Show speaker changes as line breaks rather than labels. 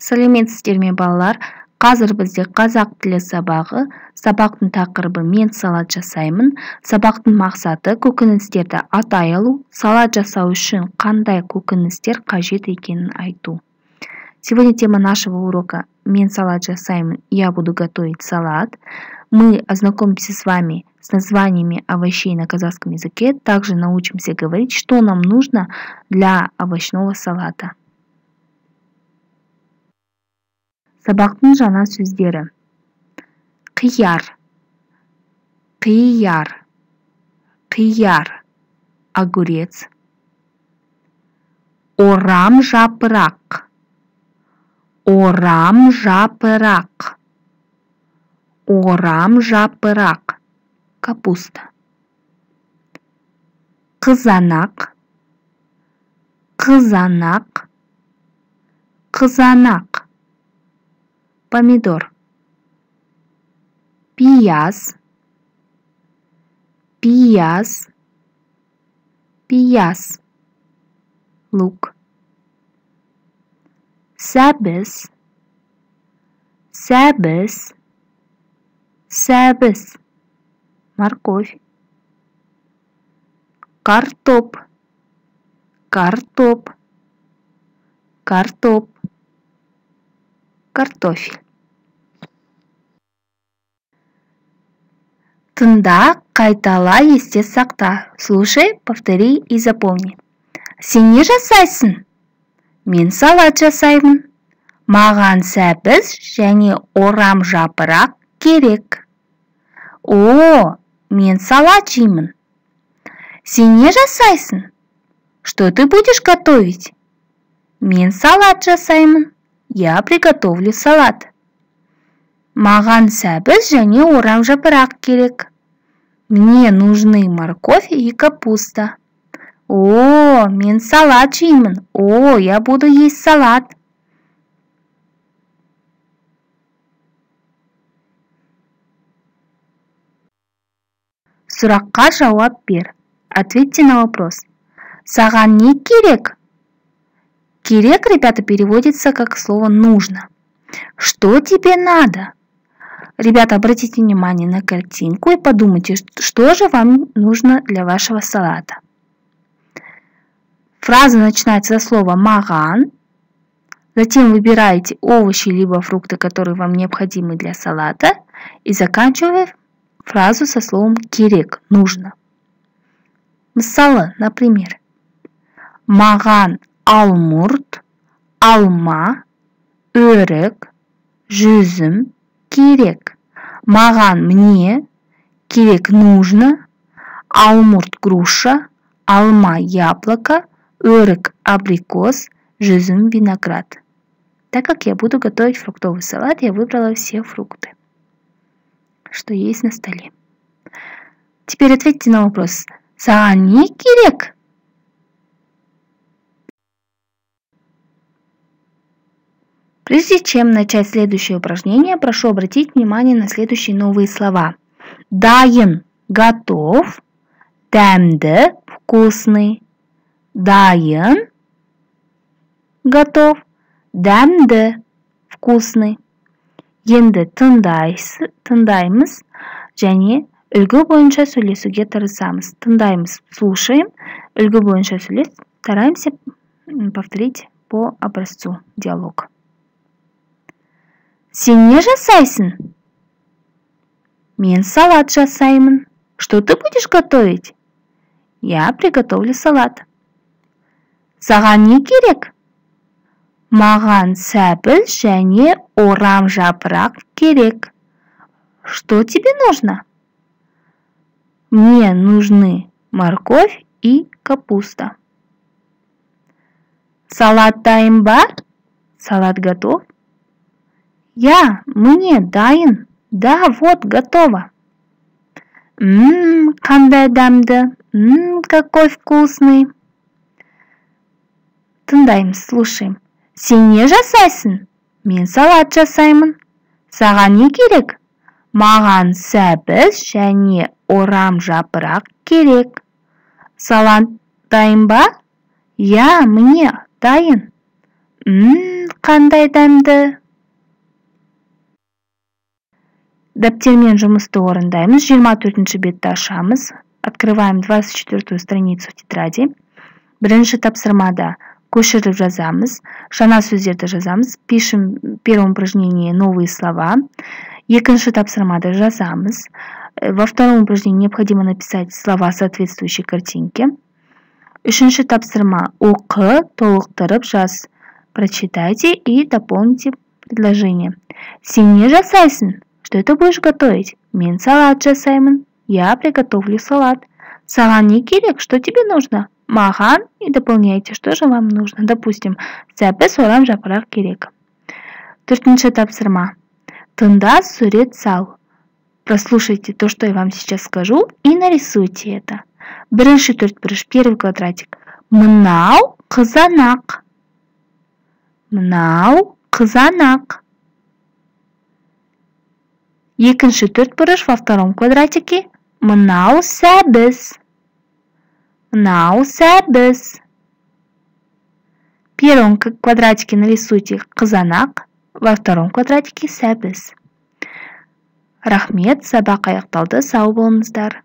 Сәлеметсіздер ме балалар? Қазір бізде қазақ тілі сабағы. Сабақтың тақырыбы мен салат жасаймын. Сабақтың мақсаты көкөністерді атай алу. Салат жасау үшін қандай көкөністер қажет екенін айту. Сегодня тема нашего урока «Мен салат жасаймын. Я буду готовить салат». Мы ознакомимся с вами с названиями овощей на казахском языке. Также научимся говорить, что нам нужно для овощного салата. Сабақтың жаңа сөздері. Қияр, қияр, қияр, огурец. Орам жапырақ, орам жапырақ, орам жапырақ, капуста. Қызанақ, қызанақ, қызанақ, помидор. Пияз, пияз, пияз, лук. Сәбіз, сәбіз, сәбіз, морковь. Картоп, картоп, картоп, картофель. Тыңда, қайтала, есте сақта. Слушай, повтори и запомни. Сен не жасайсың? Мен салат жасаймын. Маған сәбіз және орам жапырақ керек. О, мен салат жеймін. Сен не жасайсың? Что ты будешь готовить? Мен салат жасаймын. Я приготовлю салат. Маған сәбіз және орам жапырақ керек. Мне нужны морковь и капуста. О, мен салат жеймін. О, я буду есть салат. Сұраққа жауап бер. Ответьте на вопрос. Саған не керек? Керек, ребята, переводится как слово «нужно». Что тебе надо? Ребята, обратите внимание на картинку и подумайте, что же вам нужно для вашего салата. Фраза начинается со слова «маған». Затем выбираете овощи либо фрукты, которые вам необходимы для салата. И заканчивая фразу со словом «керек», «нужно». Мысалы, например, маған алмұрт, алма, өрік, жүзім керек. Маған мне керек нужно, алмұрт груша, алма яблоко, өрік абрикос, жүзім виноград. Так как я буду готовить фруктовый салат, я выбрала все фрукты, что есть на столе. Теперь ответьте на вопрос. Саған не керек? Прежде чем начать следующее упражнение, прошу обратить внимание на следующие новые слова. Дайын – готов, дәмді – вкусный. Дайын – готов, дәмді – вкусный. Енді тыңдаймыз және үлгі бойынша сөйлесуге тырысамыз. Тыңдаймыз, слушаем, үлгі бойынша сөйлес, стараемся повторить по образцу диалог. Сен не жасайсың? Мен салат жасаймын. Что ты будешь готовить? Я приготовлю салат. Саған не керек? Маған сәбіз және орам жапырақ керек. Что тебе нужно? Мне нужны морковь и капуста. Салат дайын ба? Салат готов? Мне дайын. Да, вот, готово. Қандай дәмді. Какой вкусный. Тыңдаймыз, слушаем. Сен не жасайсың? Мен салат жасаймын. Саған не керек? Маған сәбіз және орам жапырақ керек. Салат дайын ба? Я, мне дайын. қандай дәмді. Дәптермен жұмысты орындаймыз. 24-ші бетті ашамыз. Открываем 24-ю страницу тетради. Бірінші тапсырмада көшіріп жазамыз. Жаңа сөздерді жазамыз. Пишем первое упражнение новые слова. Екінші тапсырмада жазамыз. Во втором упражнении необходимо написать слова соответствующей картинке. Үшінші тапсырма оқы, толықтырып жаз. Прочитайте и дополните предложение. Сен не жасайсың? Что это будешь готовить? Мен салат жасаймын. Я приготовлю салат. Саған не керек? Что тебе нужно? Маған. И дополняйте, что же вам нужно. Допустим, сәбіз орам жапырақ керек. Төртінші тапсырма. Тыңда, сурет сал. Прослушайте то, что я вам сейчас скажу, и нарисуйте это. Бірінші төртбұрыш, первый квадратик. Мынау қызанақ. Мынау қызанақ. Екінші төртбұрыш во втором квадратике. Мынау сәбіз. Мынау сәбіз. В первом квадратике нарисуйте қызанақ, во втором квадратике сәбіз. Рахмет, сабақ аяқталды, сау болыңыздар.